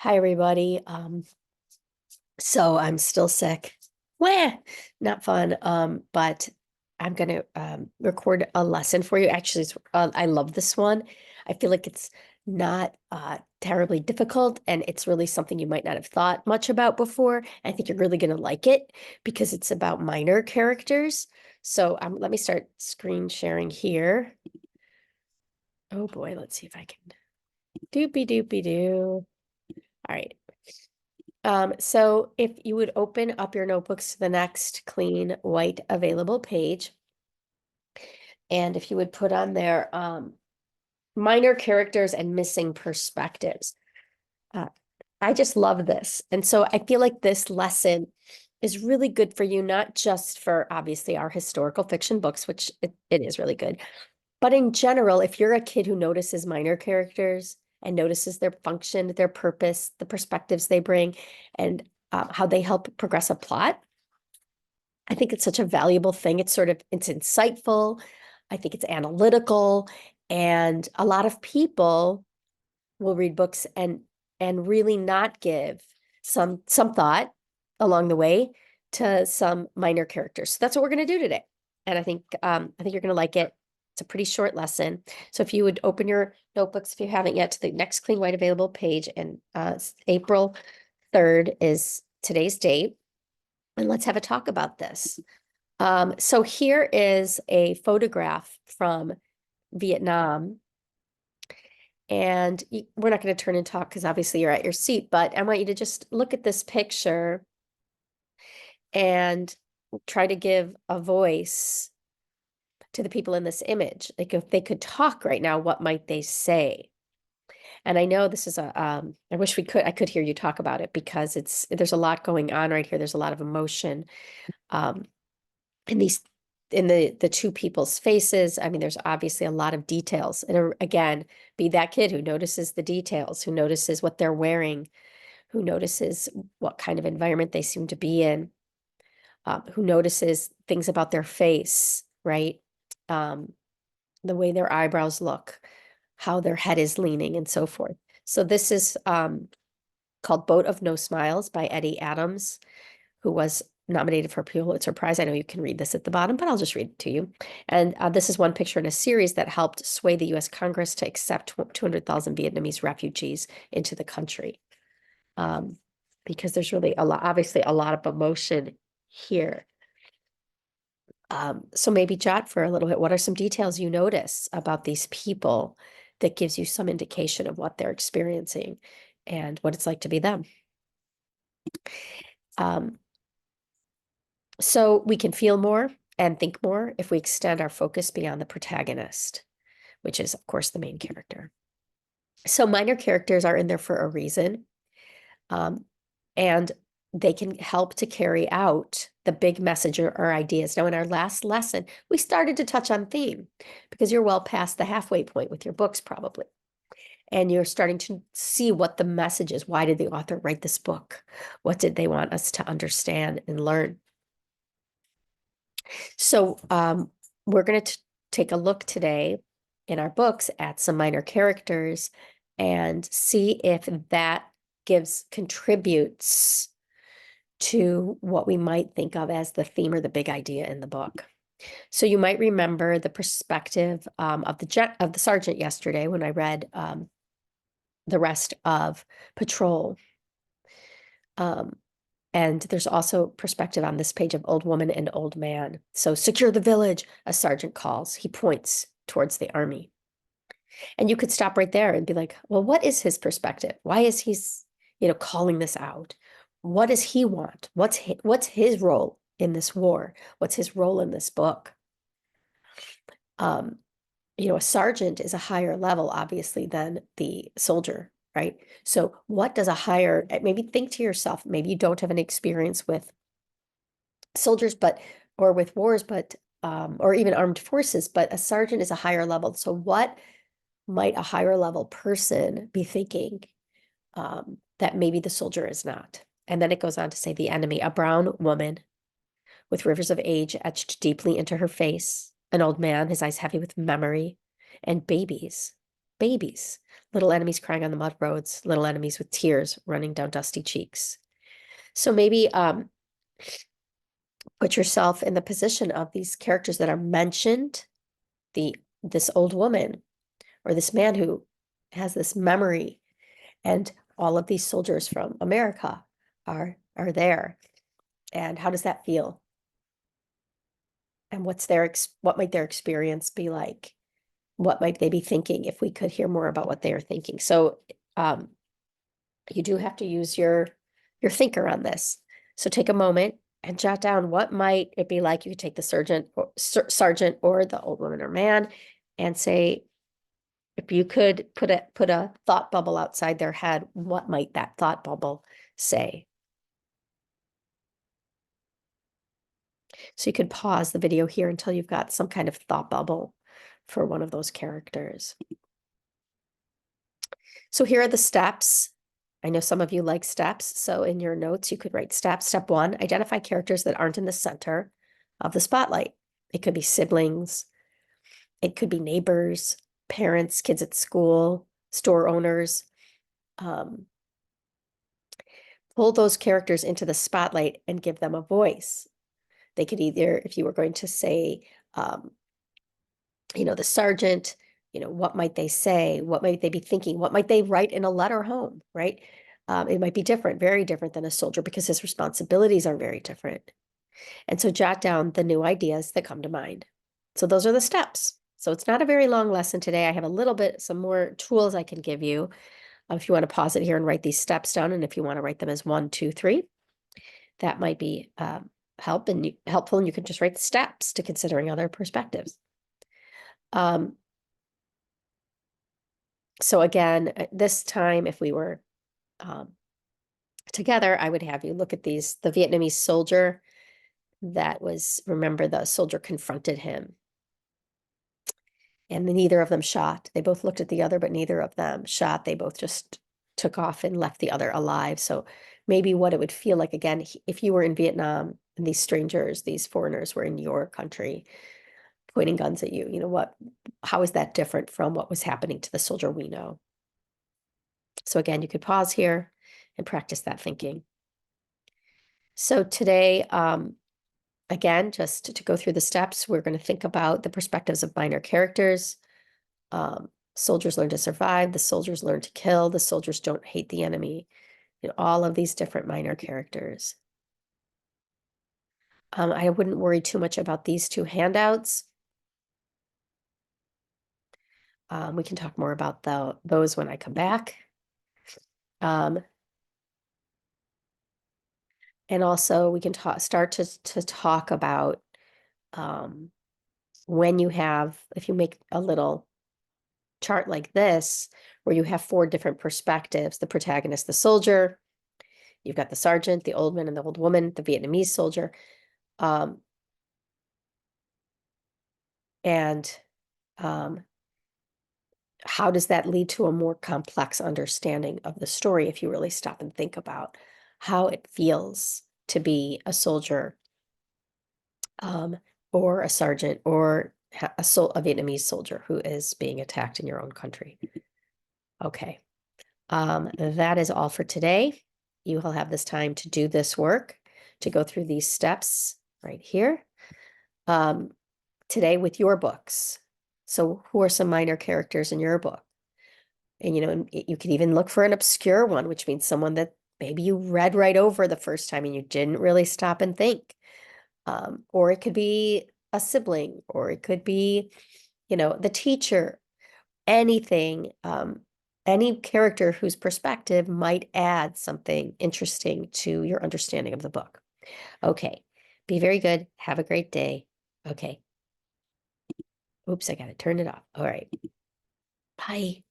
Hi, everybody. So I'm still sick. Wah! Not fun. But I'm gonna record a lesson for you. Actually, I love this one. I feel like it's not terribly difficult, and it's really something you might not have thought much about before. I think you're really gonna like it because it's about minor characters. So let me start screen sharing here. Oh boy, let's see if I can. Doopy doopy doo. All right. So if you would open up your notebooks to the next clean white available page, and if you would put on there minor characters and missing perspectives. Uh, I just love this. And so I feel like this lesson is really good for you, not just for obviously our historical fiction books, which it is really good, but in general, if you're a kid who notices minor characters and notices their function, their purpose, the perspectives they bring, and how they help progress a plot, I think it's such a valuable thing. It's insightful. I think it's analytical, and a lot of people will read books and really not give some thought along the way to some minor characters. So that's what we're going to do today. And I think you're going to like it. It's a pretty short lesson. So if you would open your notebooks, if you haven't yet, to the next clean white available page, and April 3rd is today's date. And let's have a talk about this. So here is a photograph from Vietnam. And we're not going to turn and talk because obviously you're at your seat, but I want you to just look at this picture and try to give a voice to the people in this image. Like, if they could talk right now, what might they say? And I know this is I wish I could hear you talk about it, because there's a lot going on right here. There's a lot of emotion. Um, in these in the two people's faces. I mean, there's obviously a lot of details. And again, be that kid who notices the details, who notices what they're wearing, who notices what kind of environment they seem to be in, who notices things about their face, right? Um, the way their eyebrows look, how their head is leaning, and so forth. So this is called Boat of No Smiles by Eddie Adams, who was nominated for a Pulitzer Prize. I know you can read this at the bottom, but I'll just read it to you. And this is one picture in a series that helped sway the US Congress to accept 200,000 Vietnamese refugees into the country. Because there's really obviously a lot of emotion here. So maybe jot for a little bit, what are some details you notice about these people that gives you some indication of what they're experiencing and what it's like to be them? So we can feel more and think more if we extend our focus beyond the protagonist, which is, of course, the main character. So minor characters are in there for a reason, and they can help to carry out the big message or ideas. Now, in our last lesson, we started to touch on theme, because you're well past the halfway point with your books, probably. And you're starting to see what the message is. Why did the author write this book? What did they want us to understand and learn? So we're going to take a look today in our books at some minor characters and see if that contributes to what we might think of as the theme or the big idea in the book. So you might remember the perspective of the sergeant yesterday when I read the rest of Patrol. And there's also perspective on this page of Old Woman and Old Man. So secure the village, a sergeant calls. He points towards the army. And you could stop right there and be like, well, what is his perspective? Why is he, calling this out? What does he want? What's his role in this war? What's his role in this book? A sergeant is a higher level, obviously, than the soldier, right? So what does maybe think to yourself, maybe you don't have any experience with soldiers, or with wars, or even armed forces, but a sergeant is a higher level. So what might a higher level person be thinking that maybe the soldier is not? And then it goes on to say the enemy, a brown woman with rivers of age etched deeply into her face, an old man, his eyes heavy with memory, and babies babies, little enemies crying on the mud roads, little enemies with tears running down dusty cheeks. So maybe put yourself in the position of these characters that are mentioned, this old woman or this man who has this memory, and all of these soldiers from America are there. And how does that feel? And what might their experience be like? What might they be thinking if we could hear more about what they are thinking? So you do have to use your thinker on this. So take a moment and jot down what might it be like. You could take the sergeant or the old woman or man and say, if you could put a thought bubble outside their head, what might that thought bubble say? So you could pause the video here until you've got some kind of thought bubble for one of those characters. So here are the steps. I know some of you like steps, so in your notes you could write steps. Step 1, identify characters that aren't in the center of the spotlight. It could be siblings, it could be neighbors, parents, kids at school, store owners. Pull those characters into the spotlight and give them a voice. They could either, if you were going to say, the sergeant, what might they say? What might they be thinking? What might they write in a letter home, right? It might be different, very different than a soldier because his responsibilities are very different. And so jot down the new ideas that come to mind. So those are the steps. So it's not a very long lesson today. I have some more tools I can give you. If you want to pause it here and write these steps down, and if you want to write them as 1, 2, 3, that might be helpful, and you can just write the steps to considering other perspectives. So again, this time, if we were together, I would have you look at the Vietnamese soldier remember the soldier confronted him. And neither of them shot. They both looked at the other, but neither of them shot. They both just took off and left the other alive. So maybe what it would feel like, again, if you were in Vietnam and these strangers, these foreigners were in your country pointing guns at you, how is that different from what was happening to the soldier we know? So again, you could pause here and practice that thinking. So today, again, just to go through the steps, we're going to think about the perspectives of minor characters. Soldiers learn to survive. The soldiers learn to kill. The soldiers don't hate the enemy. All of these different minor characters. I wouldn't worry too much about these 2 handouts. We can talk more about those when I come back. And also we can start to talk about if you make a little chart like this, where you have 4 different perspectives, the protagonist, the soldier, you've got the sergeant, the old man and the old woman, the Vietnamese soldier. And how does that lead to a more complex understanding of the story if you really stop and think about how it feels to be a soldier, or a sergeant, or a Vietnamese soldier who is being attacked in your own country? Okay. That is all for today. You will have this time to do this work, to go through these steps right here, today with your books. So who are some minor characters in your book? And, you can even look for an obscure one, which means someone that maybe you read right over the first time and you didn't really stop and think. Or it could be a sibling, or it could be, the teacher, anything, any character whose perspective might add something interesting to your understanding of the book. Okay, be very good. Have a great day. Okay. Oops, I got to turn it off. All right. Bye.